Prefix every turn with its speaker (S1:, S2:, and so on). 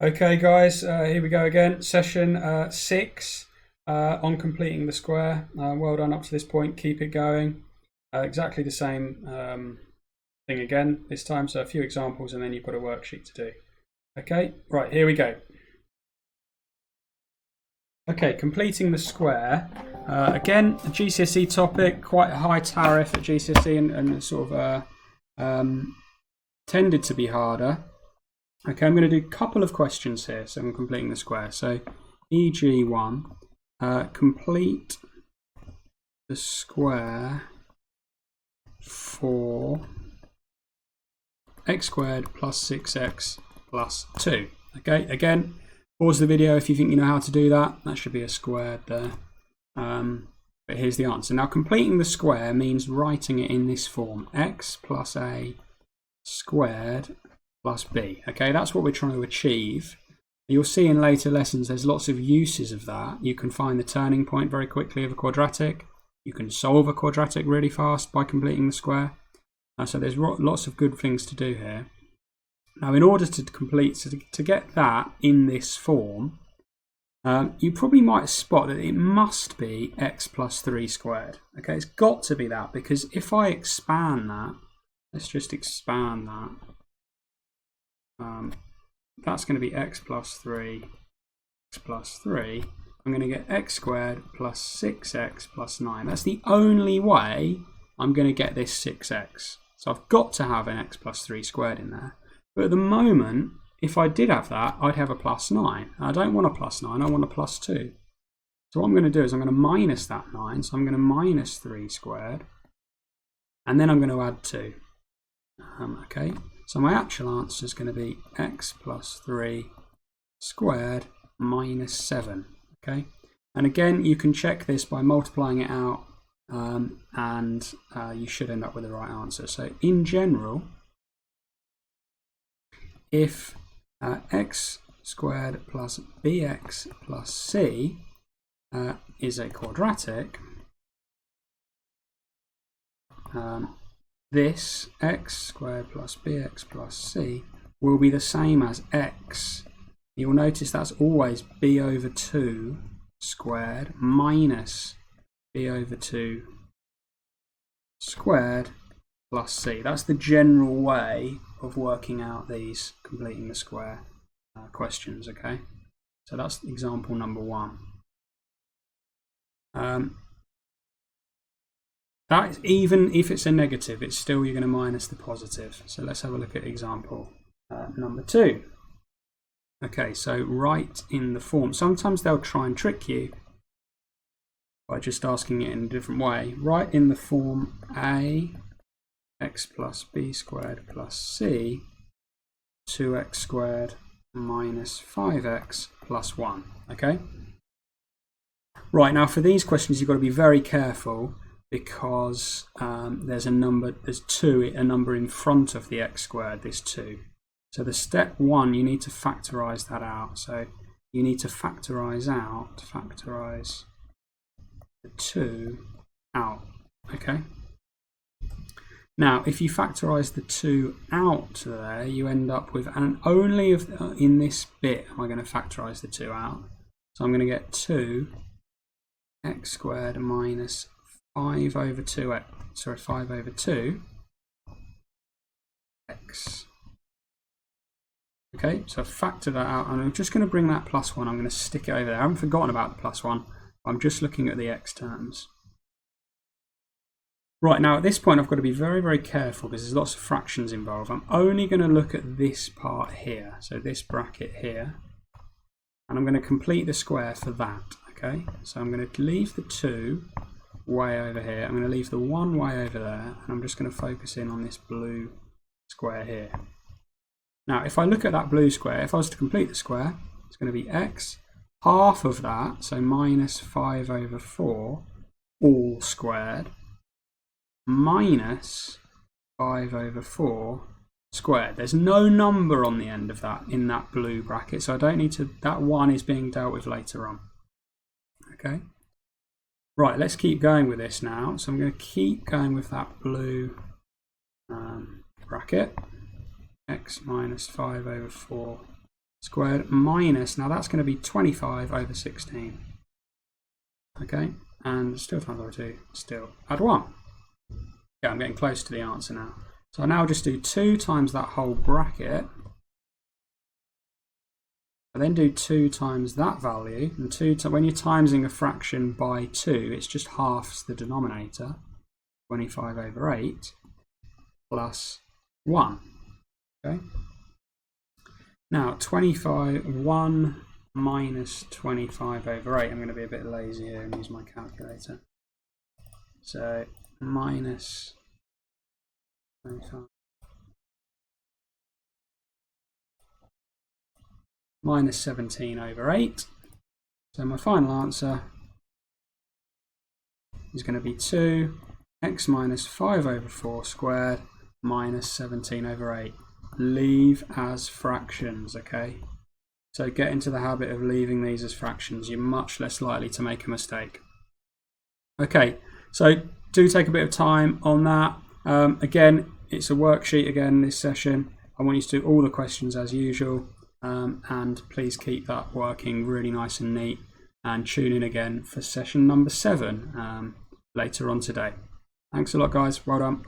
S1: Okay, guys, here we go again. Session 6 on completing the square. Well done up to this point. Keep it going. Exactly the same thing again this time. So a few examples and then you've got a worksheet to do. Okay, right, here we go. Okay, completing the square. Again, a GCSE topic, quite a high tariff at GCSE and sort of tended to be harder. Okay, I'm going to do a couple of questions here, so I'm completing the square. So, EG1, complete the square for x squared plus 6x plus 2. Okay, again, pause the video if you think you know how to do that. That should be a squared there. But here's the answer. Now, completing the square means writing it in this form, x plus a squared plus b. Okay, that's what we're trying to achieve. You'll see in later lessons there's lots of uses of that. You can find the turning point very quickly of a quadratic. You can solve a quadratic really fast by completing the square. So there's lots of good things to do here. Now, in order to complete, to get that in this form, you probably might spot that it must be x plus 3 squared. Okay, it's got to be that, because if I expand that, let's just expand that. That's going to be x plus 3, x plus 3. I'm going to get x squared plus 6x plus 9. That's the only way I'm going to get this 6x. So I've got to have an x plus 3 squared in there. But at the moment, if I did have that, I'd have a plus 9. I don't want a plus 9, I want a plus 2. So what I'm going to do is I'm going to minus that 9. So I'm going to minus 3 squared. And then I'm going to add 2. Okay. So my actual answer is going to be x plus 3 squared minus 7. Okay, and again, you can check this by multiplying it out, and you should end up with the right answer. So in general, if x squared plus bx plus c is a quadratic, this x squared plus bx plus c will be the same as x. You'll notice that's always b over 2 squared minus b over 2 squared plus c. That's the general way of working out these completing the square questions, okay? So that's example number 1. That is, even if it's a negative, it's still you're going to minus the positive. So let's have a look at example number 2. Okay, so write in the form. Sometimes they'll try and trick you by just asking it in a different way. Write in the form a x plus b squared plus c 2x squared minus 5x plus 1. Okay? Right, now for these questions you've got to be very careful, because there's a number in front of the x squared, this 2. So the step 1, you need to factorize that out. So you need to factorize the 2 out. Okay. Now, if you factorize the 2 out there, you end up with, and only in this bit am I going to factorize the 2 out. So I'm going to get 2 x squared minus 5 over 2 x. Okay, so factor that out, and I'm just going to bring that plus 1. I'm going to stick it over there. I haven't forgotten about the plus 1. I'm just looking at the x terms. Right, now at this point I've got to be very, very careful because there's lots of fractions involved. I'm only going to look at this part here, so this bracket here, and I'm going to complete the square for that. Okay, so I'm going to leave the 2 way over here. I'm going to leave the 1 way over there, and I'm just going to focus in on this blue square here. Now, if I look at that blue square, if I was to complete the square, it's going to be x, half of that, so minus 5 over 4, all squared, minus 5 over 4 squared. There's no number on the end of that in that blue bracket, so I don't need to, that 1 is being dealt with later on. Okay. Right, let's keep going with this now. So I'm going to keep going with that blue bracket. X minus 5 over 4 squared minus, now that's going to be 25 over 16. Okay, and still times over 2, still add 1. Yeah, I'm getting close to the answer now. So I now just do 2 times that whole bracket. I then do 2 times that value, and when you're timesing a fraction by 2, it's just halves the denominator, 25 over 8, plus 1. Okay. Now 1 minus 25 over 8, I'm going to be a bit lazy here and use my calculator. So minus 25. Minus 17 over 8. So my final answer is going to be 2x minus 5 over 4 squared minus 17 over 8. Leave as fractions, okay? So get into the habit of leaving these as fractions. You're much less likely to make a mistake. Okay, so do take a bit of time on that. Again, it's a worksheet again this session. I want you to do all the questions as usual. And please keep that working really nice and neat, and tune in again for session number 7 later on today. Thanks a lot, guys. Well done.